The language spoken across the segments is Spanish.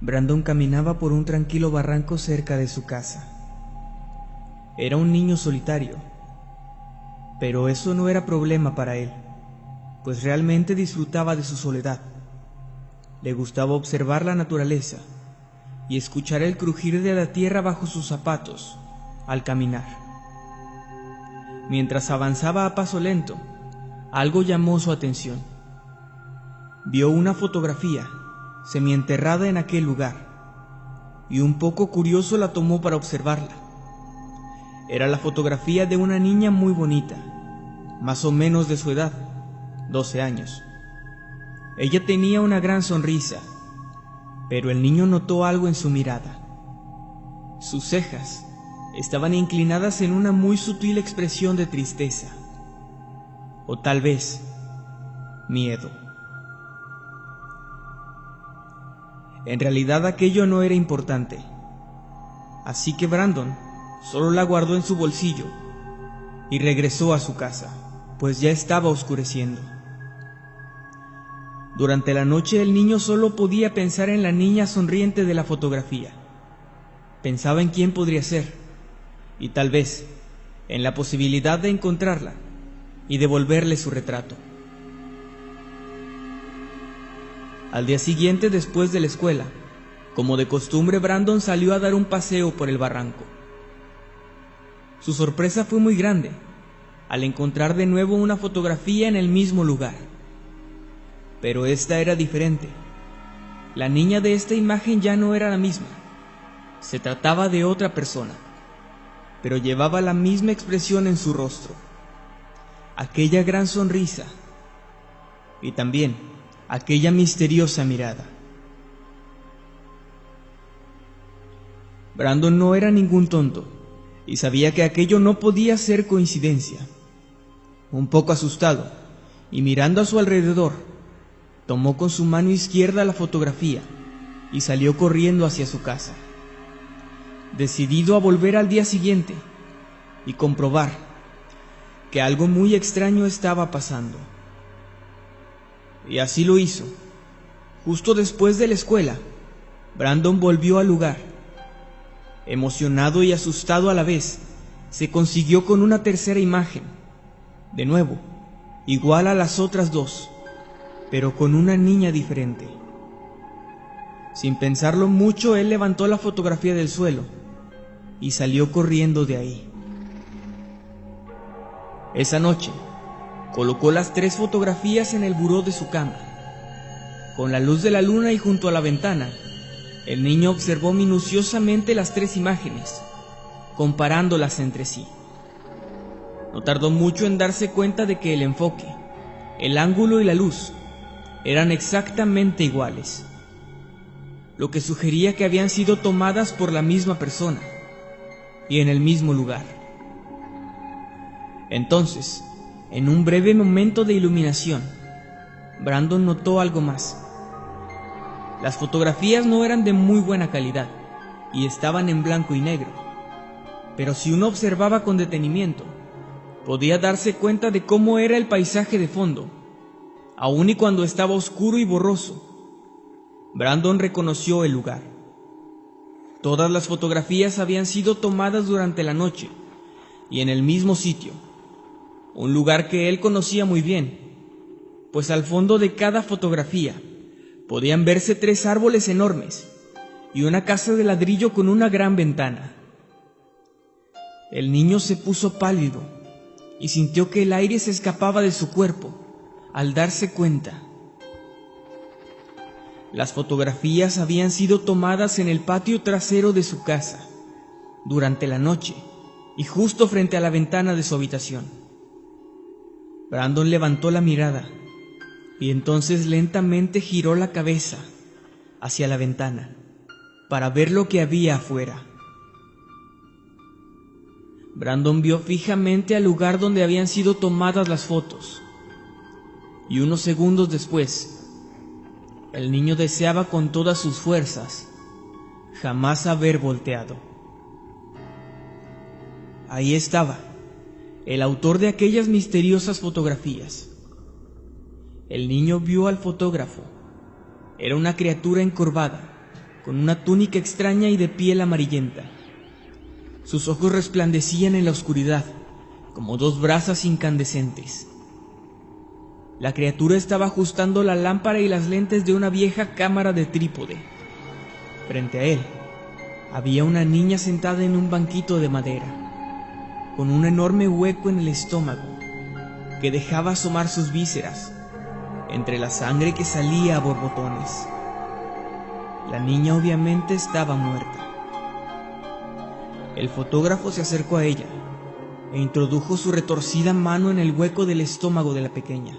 Brandon caminaba por un tranquilo barranco cerca de su casa. Era un niño solitario, pero eso no era problema para él, pues realmente disfrutaba de su soledad. Le gustaba observar la naturaleza y escuchar el crujir de la tierra bajo sus zapatos al caminar. Mientras avanzaba a paso lento, algo llamó su atención. Vio una fotografía semienterrada en aquel lugar, y un poco curioso la tomó para observarla. Era la fotografía de una niña muy bonita, más o menos de su edad, 12 años. Ella tenía una gran sonrisa, pero el niño notó algo en su mirada. Sus cejas estaban inclinadas en una muy sutil expresión de tristeza, o tal vez miedo. En realidad aquello no era importante, así que Brandon solo la guardó en su bolsillo y regresó a su casa, pues ya estaba oscureciendo. Durante la noche el niño solo podía pensar en la niña sonriente de la fotografía. Pensaba en quién podría ser, y tal vez en la posibilidad de encontrarla y devolverle su retrato. Al día siguiente, después de la escuela, como de costumbre, Brandon salió a dar un paseo por el barranco. Su sorpresa fue muy grande al encontrar de nuevo una fotografía en el mismo lugar. Pero esta era diferente. La niña de esta imagen ya no era la misma. Se trataba de otra persona, pero llevaba la misma expresión en su rostro, aquella gran sonrisa y también aquella misteriosa mirada. Brandon no era ningún tonto y sabía que aquello no podía ser coincidencia. Un poco asustado y mirando a su alrededor, tomó con su mano izquierda la fotografía y salió corriendo hacia su casa, decidido a volver al día siguiente y comprobar que algo muy extraño estaba pasando. Y así lo hizo. Justo después de la escuela, Brandon volvió al lugar. Emocionado y asustado a la vez, se consiguió con una tercera imagen, de nuevo, igual a las otras dos, pero con una niña diferente. Sin pensarlo mucho, él levantó la fotografía del suelo y salió corriendo de ahí. Esa noche, colocó las 3 fotografías en el buró de su cama. Con la luz de la luna y junto a la ventana, el niño observó minuciosamente las 3 imágenes, comparándolas entre sí. No tardó mucho en darse cuenta de que el enfoque, el ángulo y la luz eran exactamente iguales, lo que sugería que habían sido tomadas por la misma persona y en el mismo lugar. Entonces, en un breve momento de iluminación, Brandon notó algo más. Las fotografías no eran de muy buena calidad y estaban en blanco y negro, pero si uno observaba con detenimiento, podía darse cuenta de cómo era el paisaje de fondo, aun y cuando estaba oscuro y borroso. Brandon reconoció el lugar. Todas las fotografías habían sido tomadas durante la noche y en el mismo sitio, un lugar que él conocía muy bien, pues al fondo de cada fotografía podían verse 3 árboles enormes y una casa de ladrillo con una gran ventana. El niño se puso pálido y sintió que el aire se escapaba de su cuerpo al darse cuenta. Las fotografías habían sido tomadas en el patio trasero de su casa, durante la noche y justo frente a la ventana de su habitación. Brandon levantó la mirada y entonces lentamente giró la cabeza hacia la ventana para ver lo que había afuera. Brandon vio fijamente al lugar donde habían sido tomadas las fotos, y unos segundos después, el niño deseaba con todas sus fuerzas jamás haber volteado. Ahí estaba el autor de aquellas misteriosas fotografías. El niño vio al fotógrafo. Era una criatura encorvada, con una túnica extraña y de piel amarillenta. Sus ojos resplandecían en la oscuridad, como dos brasas incandescentes. La criatura estaba ajustando la lámpara y las lentes de una vieja cámara de trípode. Frente a él, había una niña sentada en un banquito de madera, con un enorme hueco en el estómago, que dejaba asomar sus vísceras, entre la sangre que salía a borbotones. La niña obviamente estaba muerta. El fotógrafo se acercó a ella e introdujo su retorcida mano en el hueco del estómago de la pequeña,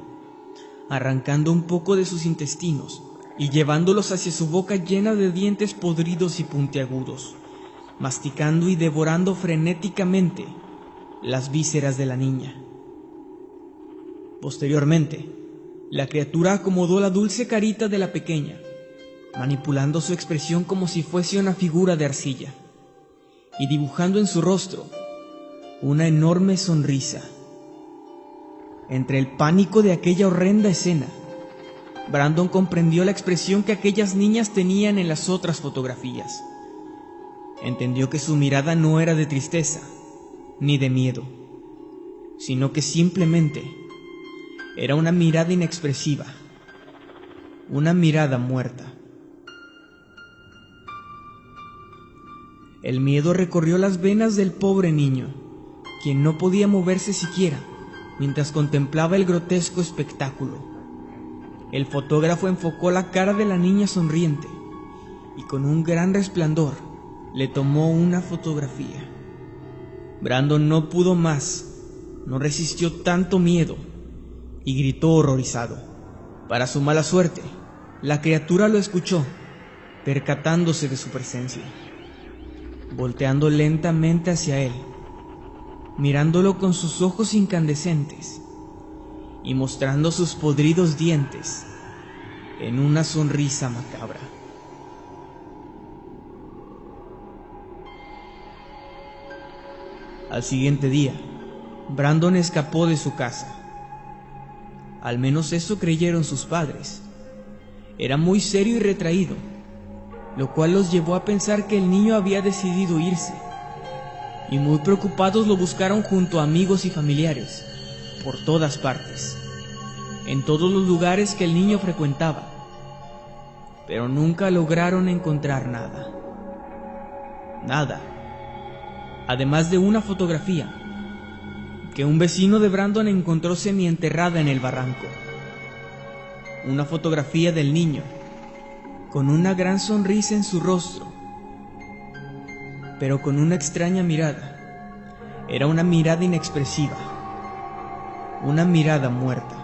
arrancando un poco de sus intestinos y llevándolos hacia su boca llena de dientes podridos y puntiagudos, masticando y devorando frenéticamente las vísceras de la niña. Posteriormente, la criatura acomodó la dulce carita de la pequeña, manipulando su expresión como si fuese una figura de arcilla, y dibujando en su rostro una enorme sonrisa. Entre el pánico de aquella horrenda escena, Brandon comprendió la expresión que aquellas niñas tenían en las otras fotografías. Entendió que su mirada no era de tristeza ni de miedo, sino que simplemente era una mirada inexpresiva, una mirada muerta. El miedo recorrió las venas del pobre niño, quien no podía moverse siquiera mientras contemplaba el grotesco espectáculo. El fotógrafo enfocó la cara de la niña sonriente y con un gran resplandor le tomó una fotografía. Brandon no pudo más, no resistió tanto miedo y gritó horrorizado. Para su mala suerte, la criatura lo escuchó, percatándose de su presencia. Volteando lentamente hacia él, mirándolo con sus ojos incandescentes y mostrando sus podridos dientes en una sonrisa macabra. Al siguiente día, Brandon escapó de su casa. Al menos eso creyeron sus padres. Era muy serio y retraído, lo cual los llevó a pensar que el niño había decidido irse, y muy preocupados lo buscaron junto a amigos y familiares, por todas partes, en todos los lugares que el niño frecuentaba, pero nunca lograron encontrar nada. Nada, además de una fotografía que un vecino de Brandon encontró semienterrada en el barranco. Una fotografía del niño, con una gran sonrisa en su rostro, pero con una extraña mirada. Era una mirada inexpresiva, una mirada muerta.